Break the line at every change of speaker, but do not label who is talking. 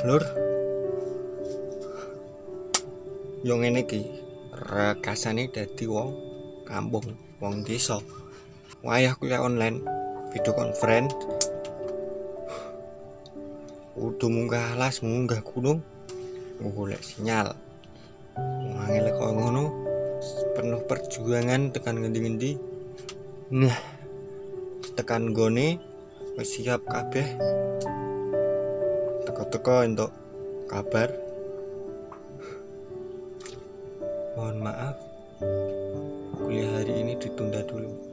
Lur, yo ngene iki, rekasane dadi wong kampung, wong desa. Wayah kuliah online, video conference. Kudu munggah alas, munggah gunung, golek sinyal. Angel kok ngono, penuh perjuangan tekan ngendi-ngendi. Nah, tekan gone wis siap kabeh. Teko untuk kabar. Mohon maaf, kuliah hari ini ditunda dulu.